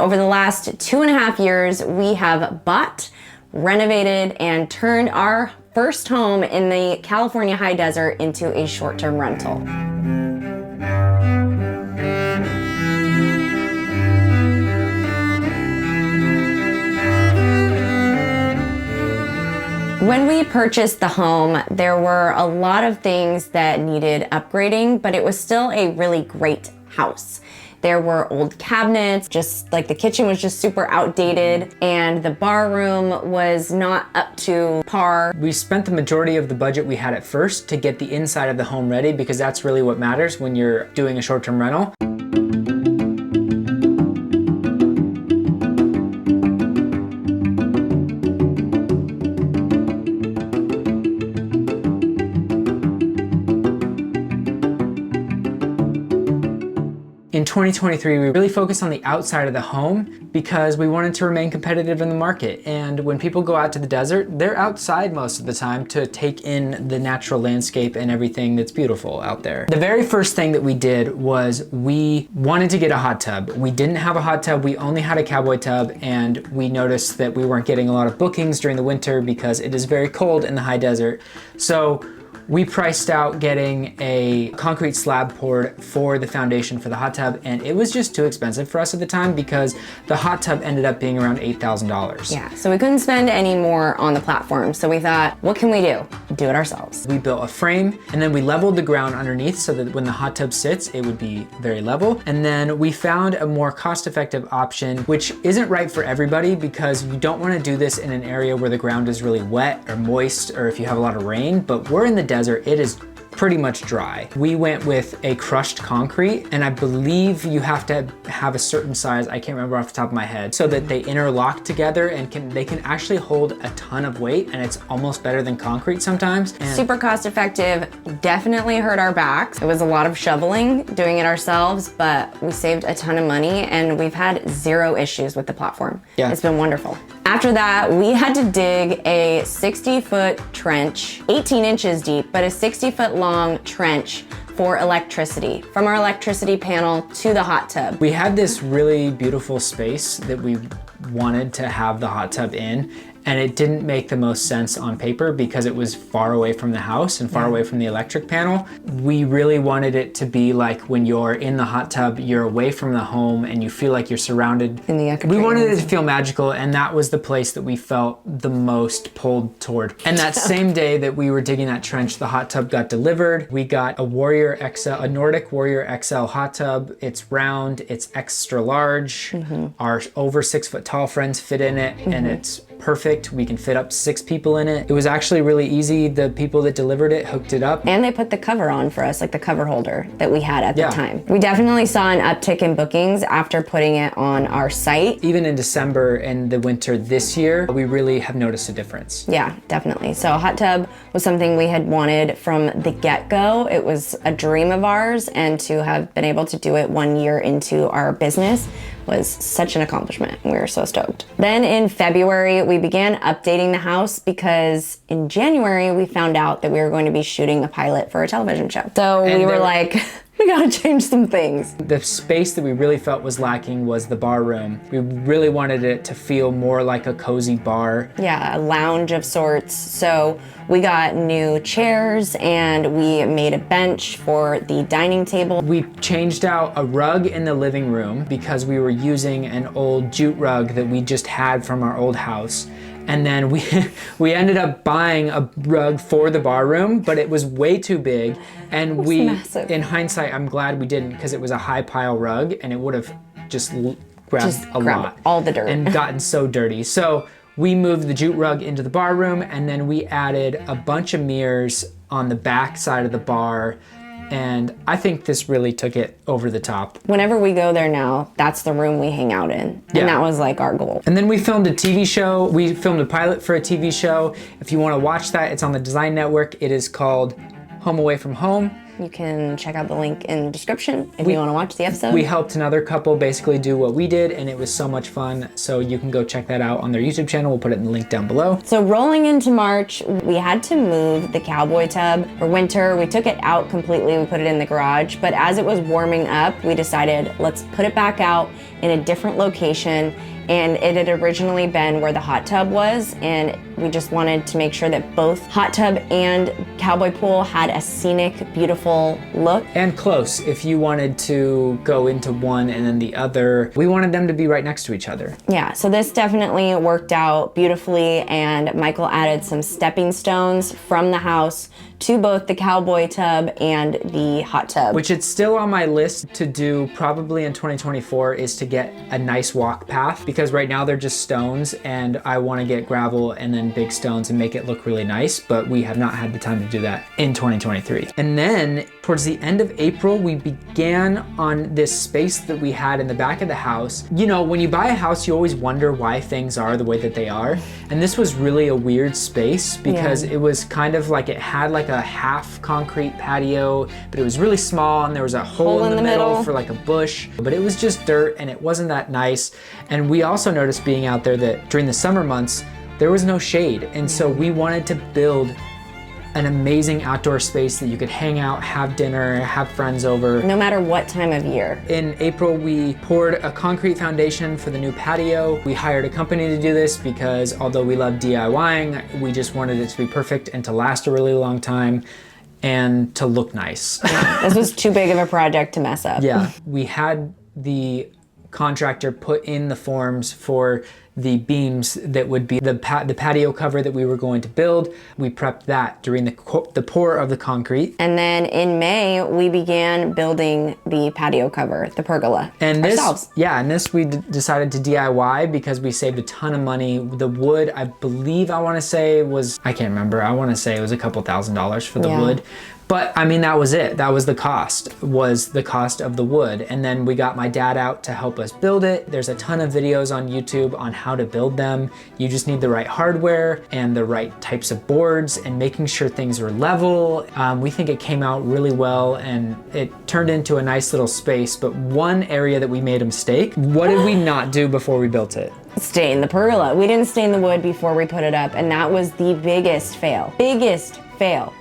Over the last 2.5 years, we have bought, renovated, and turned our first home in the California high desert into a short-term rental. When we purchased the home, there were a lot of things that needed upgrading, but it was still a really great house. There were old cabinets, just like the kitchen was just super outdated, and the bar room was not up to par. We spent the majority of the budget we had at first to get the inside of the home ready, because that's really what matters when you're doing a short-term rental. In 2023, we really focused on the outside of the home because we wanted to remain competitive in the market. And when people go out to the desert, they're outside most of the time to take in the natural landscape and everything that's beautiful out there. The very first thing that we did was we wanted to get a hot tub. We didn't have a hot tub, we only had a cowboy tub, and we noticed that we weren't getting a lot of bookings during the winter because it is very cold in the high desert. So we priced out getting a concrete slab poured for the foundation for the hot tub, and it was just too expensive for us at the time because the hot tub ended up being around $8,000. Yeah, so we couldn't spend any more on the platform. So we thought, what can we do? Do it ourselves. We built a frame, and then we leveled the ground underneath so that when the hot tub sits, it would be very level. And then we found a more cost-effective option, which isn't right for everybody because you don't want to do this in an area where the ground is really wet or moist, or if you have a lot of rain, but we're in the desert, it is pretty much dry. We went with a crushed concrete, and I believe you have to have a certain size, I can't remember off the top of my head, so that they interlock together and they can actually hold a ton of weight, and it's almost better than concrete sometimes. And super cost effective, definitely hurt our backs. It was a lot of shoveling, doing it ourselves, but we saved a ton of money and we've had zero issues with the platform. Yeah. It's been wonderful. After that, we had to dig a 60-foot trench, 18 inches deep, but a 60-foot long trench for electricity, from our electricity panel to the hot tub. we had this really beautiful space that we wanted to have the hot tub in, and it didn't make the most sense on paper because it was far away from the house and far away from the electric panel. We really wanted it to be like when you're in the hot tub, you're away from the home and you feel like you're surrounded. In the We wanted it to feel magical, and that was the place that we felt the most pulled toward. And that same day that we were digging that trench, the hot tub got delivered. We got a Warrior XL, a Nordic Warrior XL hot tub. It's round, it's extra large. Our over 6 foot tall friends fit in it, and it's perfect. We can fit up 6 people in it. It was actually really easy. The people that delivered it hooked it up. And they put the cover on for us, like the cover holder that we had at the time. We definitely saw an uptick in bookings after putting it on our site. Even in December and the winter this year, we really have noticed a difference. Yeah, definitely. So a hot tub was something we had wanted from the get-go. It was a dream of ours, and to have been able to do it 1 year into our business was such an accomplishment. We were so stoked. Then in February, we began updating the house because in January, we found out that we were going to be shooting a pilot for a television show. So we were like, we gotta change some things. The space that we really felt was lacking was the bar room. We really wanted it to feel more like a cozy bar. Yeah, a lounge of sorts. So we got new chairs and we made a bench for the dining table. We changed out a rug in the living room because we were using an old jute rug that we just had from our old house. And then we ended up buying a rug for the bar room, but it was way too big. And massive. In hindsight, I'm glad we didn't, because it was a high pile rug and it would have just grabbed a lot. All the dirt. And gotten so dirty. So we moved the jute rug into the bar room, and then we added a bunch of mirrors on the back side of the bar. And I think this really took it over the top. Whenever we go there now, that's the room we hang out in. And that was like our goal. And then we filmed a TV show. We filmed a pilot for a TV show. If you want to watch that, it's on the Design Network. It is called Home Away from Home. You can check out the link in the description if you want to watch the episode. We helped another couple basically do what we did, and it was so much fun. So you can go check that out on their YouTube channel. We'll put it in the link down below. So rolling into March, we had to move the cowboy tub for winter. We took it out completely. We put it in the garage. But as it was warming up, we decided let's put it back out in a different location. And it had originally been where the hot tub was, and we just wanted to make sure that both hot tub and cowboy pool had a scenic, beautiful look. And close, if you wanted to go into one and then the other. We wanted them to be right next to each other. Yeah, so this definitely worked out beautifully, and Michael added some stepping stones from the house to both the cowboy tub and the hot tub. Which it's still on my list to do probably in 2024 is to get a nice walk path, because right now they're just stones and I want to get gravel and then big stones and make it look really nice, but we have not had the time to do that in 2023. And then towards the end of April, we began on this space that we had in the back of the house. You know, when you buy a house, you always wonder why things are the way that they are. And this was really a weird space because it was kind of like it had like a half concrete patio, but it was really small and there was a hole in the middle for like a bush, but it was just dirt and it wasn't that nice. And we also noticed being out there that during the summer months, there was no shade. And so we wanted to build an amazing outdoor space that you could hang out, have dinner, have friends over. No matter what time of year. In April, we poured a concrete foundation for the new patio. We hired a company to do this because although we love DIYing, we just wanted it to be perfect and to last a really long time and to look nice. Yeah, this was too big of a project to mess up. Yeah, we had the contractor put in the forms for the beams that would be the patio cover that we were going to build. We prepped that during the pour of the concrete. And then in May, we began building the patio cover, the pergola, and ourselves. This we decided to DIY because we saved a ton of money. The wood, I believe, I want to say it was a couple $1,000s for the wood. But I mean, that was it. That was the cost of the wood. And then we got my dad out to help us build it. There's a ton of videos on YouTube on how to build them. You just need the right hardware and the right types of boards and making sure things are level. We think it came out really well and it turned into a nice little space. But one area that we made a mistake, what did we not do before we built it? Stain the pergola. We didn't stain the wood before we put it up, and that was the biggest fail.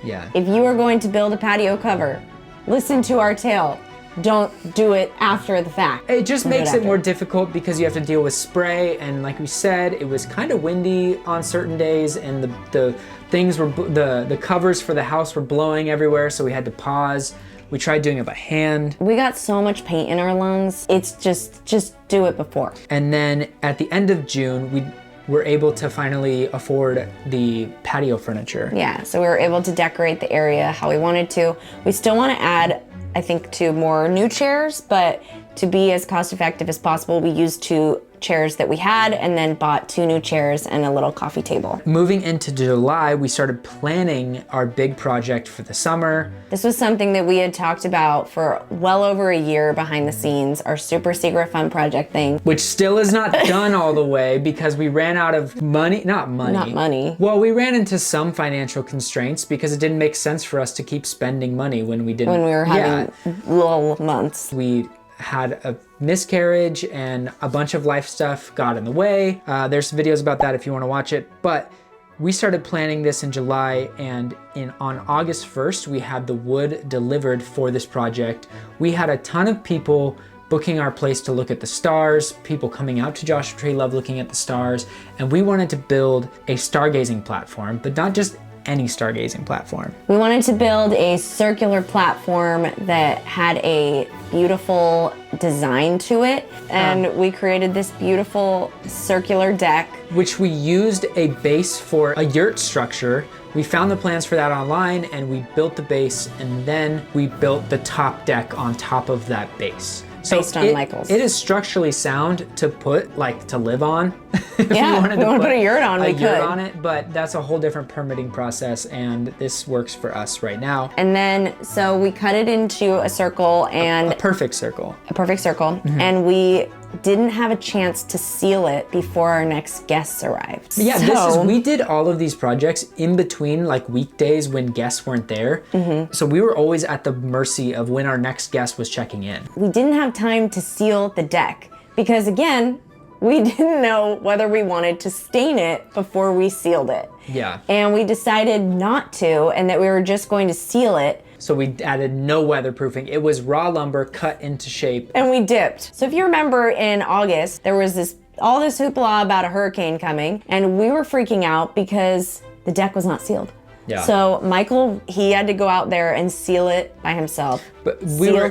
Yeah. If you are going to build a patio cover, listen to our tale. Don't do it after the fact. It just makes it more difficult because you have to deal with spray, and like we said, it was kind of windy on certain days, and the things were the covers for the house were blowing everywhere, so we had to pause. We tried doing it by hand. We got so much paint in our lungs. It's just do it before. And then at the end of June, we were able to finally afford the patio furniture. Yeah, so we were able to decorate the area how we wanted to. We still want to add, I think, 2 more new chairs, but to be as cost effective as possible, we used 2 chairs that we had and then bought 2 new chairs and a little coffee table. Moving into July, we started planning our big project for the summer. This was something that we had talked about for well over a year behind the scenes, our super secret fun project thing. Which still is not done all the way because we ran out of money. Not money. Well, we ran into some financial constraints because it didn't make sense for us to keep spending money when we were having lull months. We had a miscarriage and a bunch of life stuff got in the way. There's videos about that if you want to watch it. But we started planning this in July, and on August 1st, we had the wood delivered for this project. We had a ton of people booking our place to look at the stars, people coming out to Joshua Tree love looking at the stars, and we wanted to build a stargazing platform, but not just any stargazing platform. We wanted to build a circular platform that had a beautiful design to it, and we created this beautiful circular deck. Which we used a base for a yurt structure. We found the plans for that online and we built the base, and then we built the top deck on top of that base. So based on Michael's. It is structurally sound to to live on. Yeah, if we want to put a yurt on, we could. Yurt on it, but that's a whole different permitting process, and this works for us right now. And then, so we cut it into a circle and... A perfect circle. A perfect circle. Mm-hmm. And we didn't have a chance to seal it before our next guests arrived. Yeah, we did all of these projects in between like weekdays when guests weren't there. So we were always at the mercy of when our next guest was checking in. We didn't have time to seal the deck because, again, we didn't know whether we wanted to stain it before we sealed it. Yeah. And we decided not to, and that we were just going to seal it. So we added no weatherproofing. It was raw lumber cut into shape. And we dipped. So if you remember in August, there was all this hoopla about a hurricane coming, and we were freaking out because the deck was not sealed. Yeah. So Michael, he had to go out there and seal it by himself. But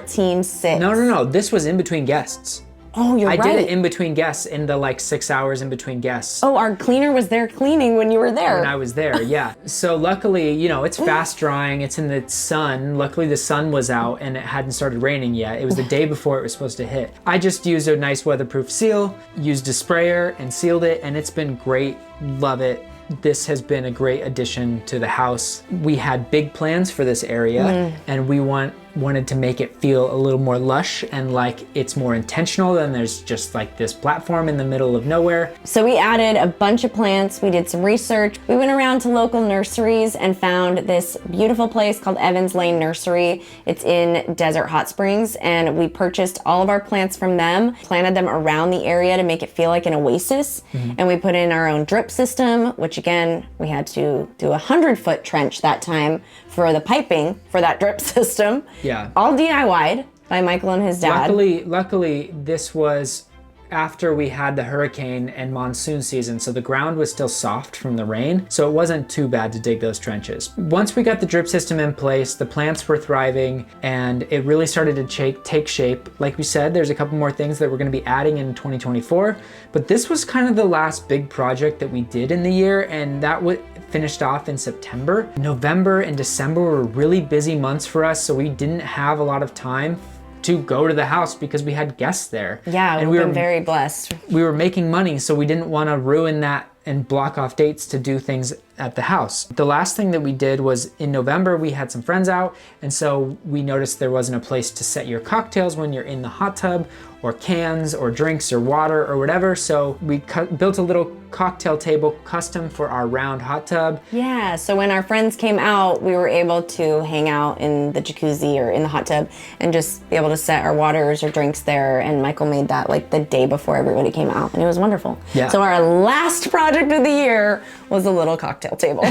Team 6. No. This was in between guests. Oh, you're right. I did it in between guests in the like 6 hours in between guests. Oh, our cleaner was there cleaning when you were there. When I was there, yeah. So luckily, you know, it's fast drying, it's in the sun. Luckily the sun was out and it hadn't started raining yet. It was the day before it was supposed to hit. I just used a nice weatherproof seal, used a sprayer and sealed it, and it's been great. Love it. This has been a great addition to the house. We had big plans for this area and we wanted to make it feel a little more lush and like it's more intentional than there's just like this platform in the middle of nowhere. So we added a bunch of plants. We did some research. We went around to local nurseries and found this beautiful place called Evans Lane Nursery. It's in Desert Hot Springs, and we purchased all of our plants from them, planted them around the area to make it feel like an oasis. And we put in our own drip system, which again, we had to do a 100-foot trench that time for the piping for that drip system. Yeah. All DIY'd by Michael and his dad. Luckily, this was after we had the hurricane and monsoon season, so the ground was still soft from the rain, so it wasn't too bad to dig those trenches. Once we got the drip system in place, the plants were thriving, and it really started to take shape. Like we said, there's a couple more things that we're gonna be adding in 2024, but this was kind of the last big project that we did in the year, and that finished off in September. November and December were really busy months for us, so we didn't have a lot of time to go to the house because we had guests there. Yeah, and we've been very blessed. We were making money, so we didn't want to ruin that and block off dates to do things at the house. The last thing that we did was in November, we had some friends out, and so we noticed there wasn't a place to set your cocktails when you're in the hot tub, or cans, or drinks, or water, or whatever, so we built a little cocktail table custom for our round hot tub. Yeah, so when our friends came out, we were able to hang out in the jacuzzi or in the hot tub and just be able to set our waters or drinks there, and Michael made that like the day before everybody came out, and it was wonderful. Yeah. So our last project of the year was a little cocktail table.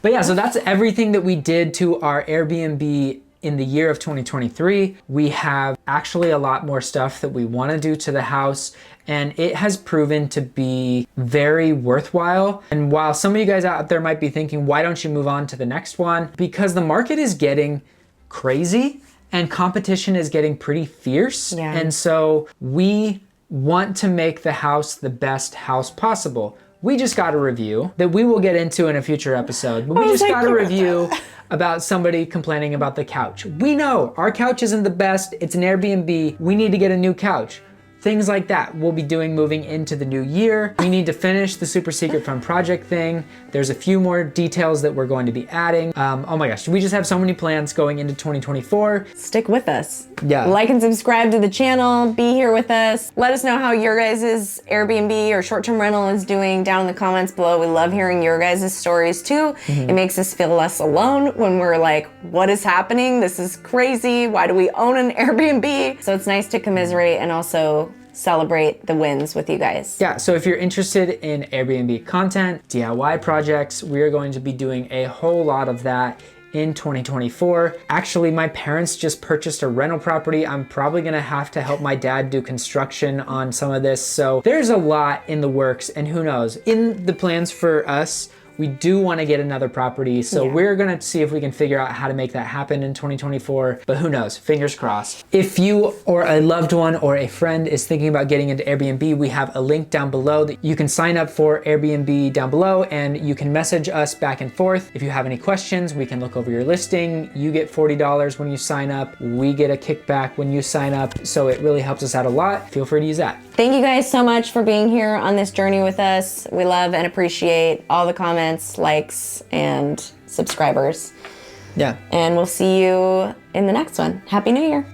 But yeah, so that's everything that we did to our Airbnb in the year of 2023. We have actually a lot more stuff that we want to do to the house, and it has proven to be very worthwhile. And while some of you guys out there might be thinking, why don't you move on to the next one? Because the market is getting crazy and competition is getting pretty fierce. Yeah. And so we want to make the house the best house possible. We just got a review that we will get into in a future episode, but we just got a review about somebody complaining about the couch. We know our couch isn't the best, it's an Airbnb, we need to get a new couch. Things like that we'll be doing moving into the new year. We need to finish the super secret fun project thing. There's a few more details that we're going to be adding. Oh my gosh, we just have so many plans going into 2024. Stick with us. Yeah. Like and subscribe to the channel, be here with us. Let us know how your guys' Airbnb or short-term rental is doing down in the comments below. We love hearing your guys' stories too. It makes us feel less alone when we're like, what is happening? This is crazy. Why do we own an Airbnb? So it's nice to commiserate and also celebrate the wins with you guys. Yeah, so if you're interested in Airbnb content, DIY projects, we are going to be doing a whole lot of that in 2024. Actually, my parents just purchased a rental property. I'm probably gonna have to help my dad do construction on some of this. So there's a lot in the works, and who knows, in the plans for us, we do want to get another property, so we're gonna see if we can figure out how to make that happen in 2024, but who knows, fingers crossed. If you or a loved one or a friend is thinking about getting into Airbnb, we have a link down below that you can sign up for Airbnb down below, and you can message us back and forth. If you have any questions, we can look over your listing. You get $40 when you sign up. We get a kickback when you sign up, so it really helps us out a lot. Feel free to use that. Thank you guys so much for being here on this journey with us. We love and appreciate all the comments, likes, and subscribers. Yeah. And we'll see you in the next one. Happy New Year.